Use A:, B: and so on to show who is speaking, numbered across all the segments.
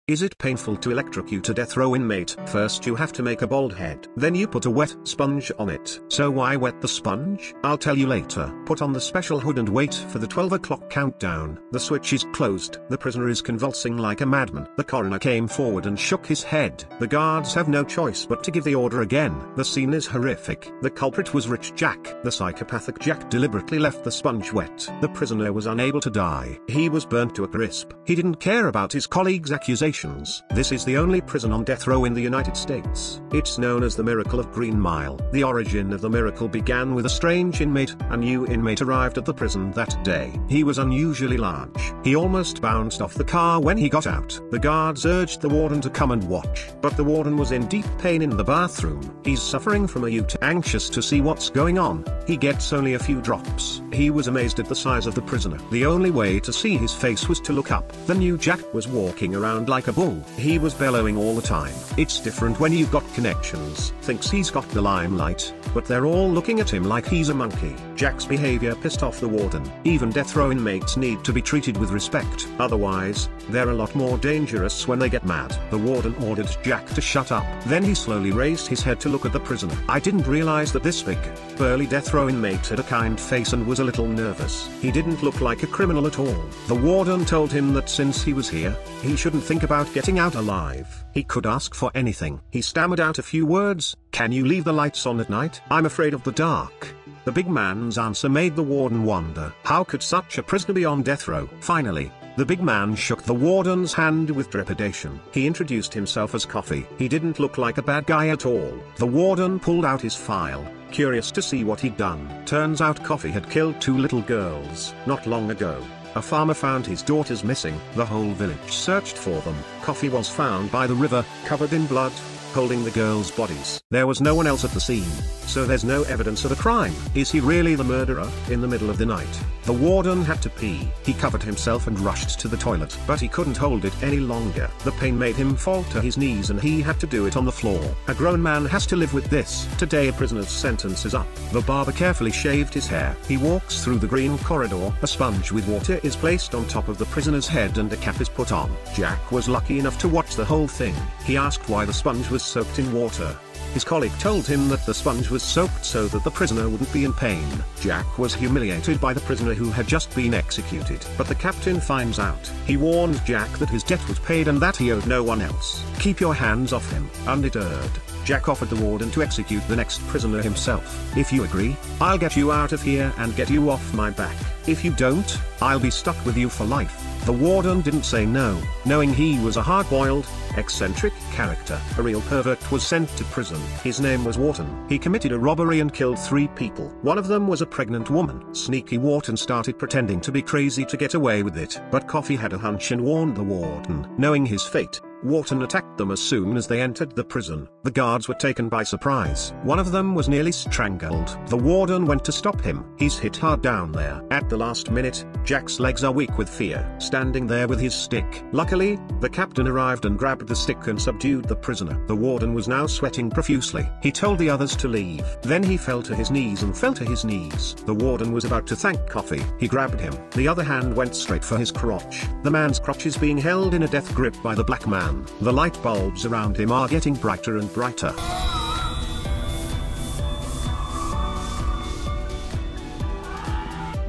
A: Is it painful to electrocute a death row inmate? First you have to make a bald head. Then you put a wet sponge on it. So why wet the sponge? I'll tell you later. Put on the special hood and wait for the 12 o'clock countdown. The switch is closed. The prisoner is convulsing like a madman. The coroner came forward and shook his head. The guards have no choice but to give the order again. The scene is horrific. The culprit was Rich Jack. The psychopathic Jack deliberately left the sponge wet. The prisoner was unable to die. He was burnt to a crisp. He didn't care about his colleagues' accusations. This is the only prison on death row in the United States. It's known as the Miracle of Green Mile. The origin of the miracle began with a strange inmate. A new inmate arrived at the prison that day. He was unusually large. He almost bounced off the car when he got out. The guards urged the warden to come and watch, but the warden was in deep pain in the bathroom. He's suffering from a UTI. Anxious to see what's going on, he gets only a few drops. He was amazed at the size of the prisoner. The only way to see his face was to look up. The new Jack was walking around like a bull. He was bellowing all the time. It's different when you've got connections. Thinks he's got the limelight, but they're all looking at him like he's a monkey. Jack's behavior pissed off the warden. Even death row inmates need to be treated with respect. Otherwise, they're a lot more dangerous when they get mad. The warden ordered Jack to shut up. Then he slowly raised his head to look at the prisoner. I didn't realize that this big, burly death row inmate had a kind face and was a little nervous. He didn't look like a criminal at all. The warden told him that since he was here, he shouldn't think about getting out alive. He could ask for anything. He stammered out a few words. Can you leave the lights on at night? I'm afraid of the dark. The big man's answer made the warden wonder. How could such a prisoner be on death row? Finally, the big man shook the warden's hand with trepidation. He introduced himself as Coffee. He didn't look like a bad guy at all. The warden pulled out his file, curious to see what he'd done. Turns out Coffee had killed 2 little girls. Not long ago, a farmer found his daughters missing. The whole village searched for them. Coffee was found by the river, covered in blood, holding the girls' bodies. There was no one else at the scene, so there's no evidence of a crime. Is he really the murderer? In the middle of the night, the warden had to pee. He covered himself and rushed to the toilet, but he couldn't hold it any longer. The pain made him fall to his knees and he had to do it on the floor. A grown man has to live with this. Today a prisoner's sentence is up. The barber carefully shaved his hair. He walks through the green corridor. A sponge with water is placed on top of the prisoner's head and a cap is put on. Jack was lucky enough to watch the whole thing. He asked why the sponge was soaked in water. His colleague told him that the sponge was soaked so that the prisoner wouldn't be in pain. Jack was humiliated by the prisoner who had just been executed. But the captain finds out. He warned Jack that his debt was paid and that he owed no one else. Keep your hands off him. Undeterred, Jack offered the warden to execute the next prisoner himself. If you agree, I'll get you out of here and get you off my back. If you don't, I'll be stuck with you for life. The warden didn't say no, knowing he was a hard-boiled, eccentric character. A real pervert was sent to prison. His name was Wharton. He committed a robbery and killed 3 people. One of them was a pregnant woman. Sneaky Wharton started pretending to be crazy to get away with it. But Coffee had a hunch and warned the warden. Knowing his fate, Wharton attacked them as soon as they entered the prison. The guards were taken by surprise. One of them was nearly strangled. The warden went to stop him. He's hit hard down there. At the last minute, Jack's legs are weak with fear, standing there with his stick. Luckily, the captain arrived and grabbed the stick and subdued the prisoner. The warden was now sweating profusely. He told the others to leave. Then he fell to his knees and fell to his knees. The warden was about to thank Coffee. He grabbed him. The other hand went straight for his crotch. The man's crotch is being held in a death grip by the black man. The light bulbs around him are getting brighter and brighter.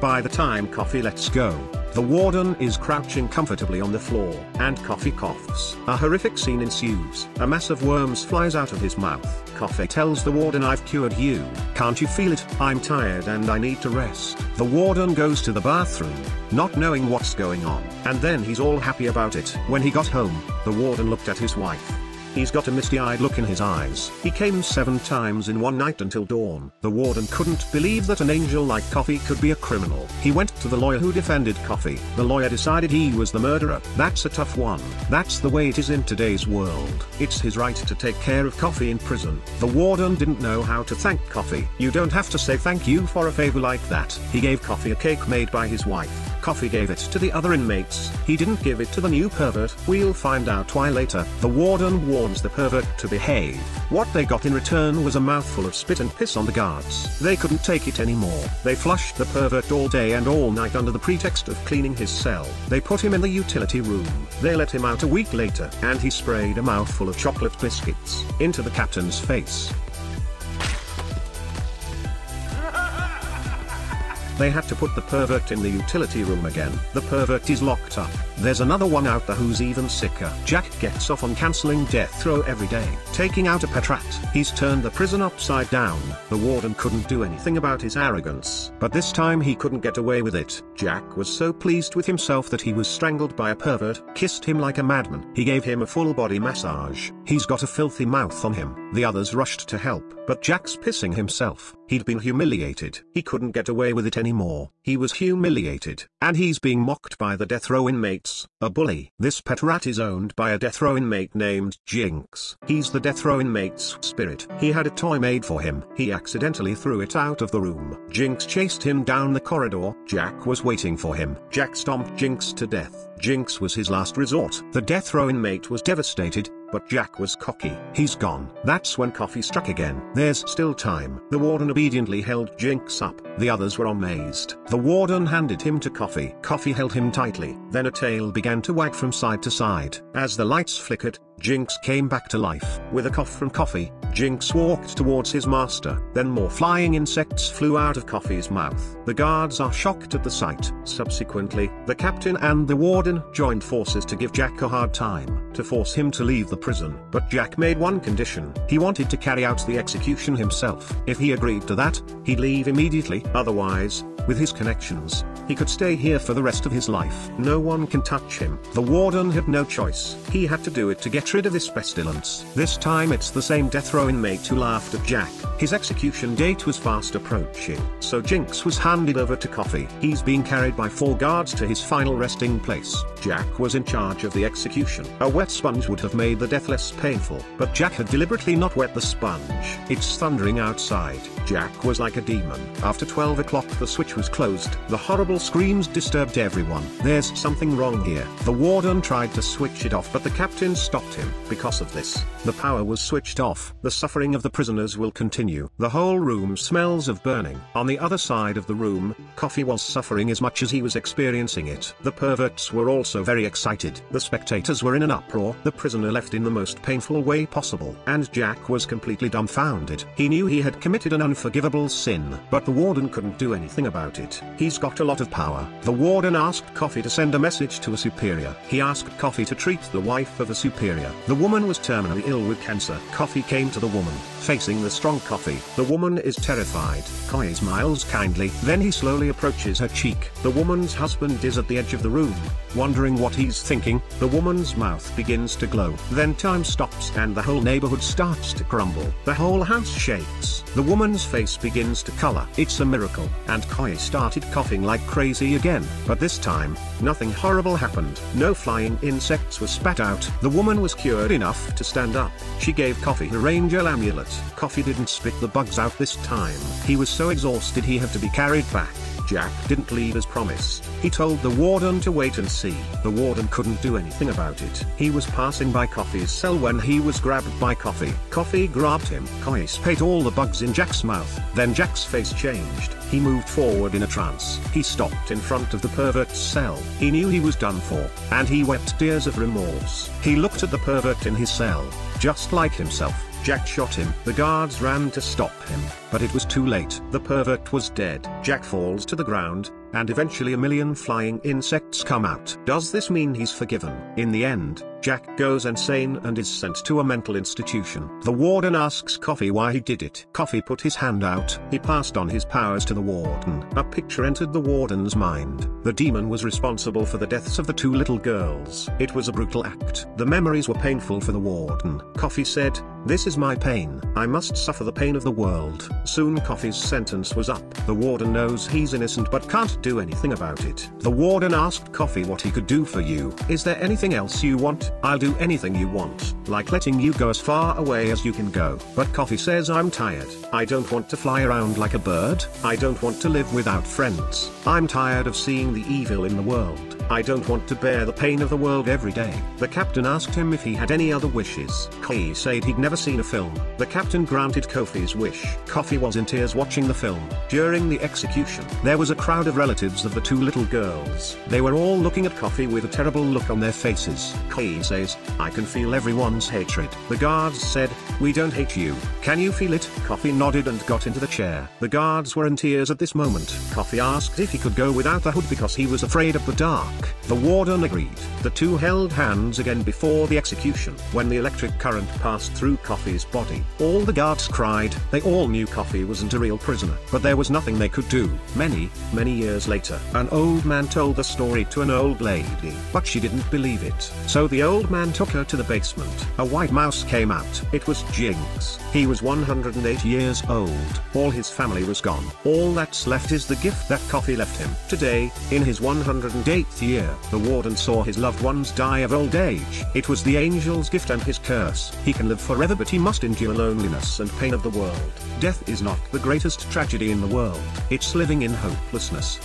A: By the time Coffee lets go, the warden is crouching comfortably on the floor, and Coffee coughs. A horrific scene ensues. A mass of worms flies out of his mouth. Coffee tells the warden, I've cured you. Can't you feel it? I'm tired and I need to rest. The warden goes to the bathroom, not knowing what's going on. And then he's all happy about it. When he got home, the warden looked at his wife. He's got a misty-eyed look in his eyes. He came 7 times in one night until dawn. The warden couldn't believe that an angel like Coffee could be a criminal. He went to the lawyer who defended Coffee. The lawyer decided he was the murderer. That's a tough one. That's the way it is in today's world. It's his right to take care of Coffee in prison. The warden didn't know how to thank Coffee. You don't have to say thank you for a favor like that. He gave Coffee a cake made by his wife. Coffee gave it to the other inmates. He didn't give it to the new pervert. We'll find out why later. The warden warns the pervert to behave. What they got in return was a mouthful of spit and piss on the guards. They couldn't take it anymore. They flushed the pervert all day and all night under the pretext of cleaning his cell. They put him in the utility room. They let him out a week later, and he sprayed a mouthful of chocolate biscuits into the captain's face. They had to put the pervert in the utility room again. The pervert is locked up. There's another one out there who's even sicker. Jack gets off on cancelling death row every day, taking out a pet rat. He's turned the prison upside down. The warden couldn't do anything about his arrogance, but this time he couldn't get away with it. Jack was so pleased with himself that he was strangled by a pervert, kissed him like a madman. He gave him a full body massage. He's got a filthy mouth on him. The others rushed to help, but Jack's pissing himself. He'd been humiliated. He couldn't get away with it anymore. He was humiliated, and he's being mocked by the death row inmates, a bully. This pet rat is owned by a death row inmate named Jinx. He's the death row inmate's spirit. He had a toy made for him. He accidentally threw it out of the room. Jinx chased him down the corridor. Jack was waiting for him. Jack stomped Jinx to death. Jinx was his last resort. The death row inmate was devastated, but Jack was cocky. He's gone. That's when Coffee struck again. There's still time. The warden obediently held Jinx up. The others were amazed. The warden handed him to Coffee. Coffee held him tightly. Then a tail began to wag from side to side. As the lights flickered, Jinx came back to life. With a cough from Coffee, Jinx walked towards his master. Then more flying insects flew out of Coffee's mouth. The guards are shocked at the sight. Subsequently, the captain and the warden joined forces to give Jack a hard time, to force him to leave the prison. But Jack made one condition. He wanted to carry out the execution himself. If he agreed to that, he'd leave immediately. Otherwise, with his connections, he could stay here for the rest of his life. No one can touch him. The warden had no choice. He had to do it to get rid of this pestilence. This time it's the same death row inmate who laughed at Jack. His execution date was fast approaching, so Jinx was handed over to Coffee. He's being carried by 4 guards to his final resting place. Jack was in charge of the execution. A wet sponge would have made the death less painful, but Jack had deliberately not wet the sponge. It's thundering outside. Jack was like a demon. After 12 o'clock the switch was closed. The horrible screams disturbed everyone. There's something wrong here. The warden tried to switch it off, but the captain stopped him. Because of this, the power was switched off. The suffering of the prisoners will continue. The whole room smells of burning. On the other side of the room, Coffee was suffering as much as he was experiencing it. The perverts were also very excited. The spectators were in an uproar. The prisoner left in the most painful way possible, and Jack was completely dumbfounded. He knew he had committed an unforgivable sin, but the warden couldn't do anything about it. He's got a lot of power. The warden asked Coffee to send a message to a superior. He asked Coffee to treat the wife of a superior. The woman was terminally ill with cancer. Coffee came to the woman, facing the strong Coffee. The woman is terrified. Coffee smiles kindly, then he slowly approaches her cheek. The woman's husband is at the edge of the room, wondering what he's thinking. The woman's mouth begins to glow. Then time stops and the whole neighborhood starts to crumble. The whole house shakes. The woman's face begins to color. It's a miracle. And Coffee started coughing like crazy again. But this time, nothing horrible happened. No flying insects were spat out. The woman was cured enough to stand up. She gave Coffee a ranger amulet. Coffee didn't spit the bugs out this time. He was so exhausted he had to be carried back. Jack didn't leave as promised. He told the warden to wait and see. The warden couldn't do anything about it. He was passing by Coffee's cell when he was grabbed by Coffee. Coffee grabbed him. Coffee spat all the bugs in Jack's mouth. Then Jack's face changed. He moved forward in a trance. He stopped in front of the pervert's cell. He knew he was done for, and he wept tears of remorse. He looked at the pervert in his cell, just like himself. Jack shot him. The guards ran to stop him, but it was too late. The pervert was dead. Jack falls to the ground, and eventually a million flying insects come out. Does this mean he's forgiven? In the end, Jack goes insane and is sent to a mental institution. The warden asks Coffee why he did it. Coffee put his hand out. He passed on his powers to the warden. A picture entered the warden's mind. The demon was responsible for the deaths of the 2 little girls. It was a brutal act. The memories were painful for the warden. Coffee said, "This is my pain. I must suffer the pain of the world." Soon Coffee's sentence was up. The warden knows he's innocent but can't do anything about it. The warden asked Coffee what he could do for you. "Is there anything else you want?" "I'll do anything you want." like letting you go as far away as you can go. But coffee says, I'm tired. I don't want to fly around like a bird. I don't want to live without friends. I'm tired of seeing the evil in the world. I don't want to bear the pain of the world every day. The captain asked him if he had any other wishes. He said he'd never seen a film. The captain granted Kofi's wish. Kofi was in tears watching the film. During the execution, there was a crowd of relatives of the two little girls. They were all looking at Kofi with a terrible look on their faces. Kofi says, I can feel everyone's hatred. The guards said, we don't hate you. Can you feel it? Kofi nodded and got into the chair. The guards were in tears at this moment. Kofi asked if he could go without the hood because he was afraid of the dark. The warden agreed. The two held hands again before the execution. When the electric current passed through Kofi's body, all the guards cried. They all knew Kofi wasn't a real prisoner, but there was nothing they could do. Many years later, an old man told the story to an old lady, but she didn't believe it. So the old man took her to the basement. A white mouse came out. It was Jinx. He was 108 years old. All his family was gone. All that's left is the gift that Kofi left him. Today, in his 108th year, the warden saw his loved ones die of old age. It was the angel's gift and his curse. He can live forever, but he must endure loneliness and pain of the world. Death is not the greatest tragedy in the world. It's living in hopelessness.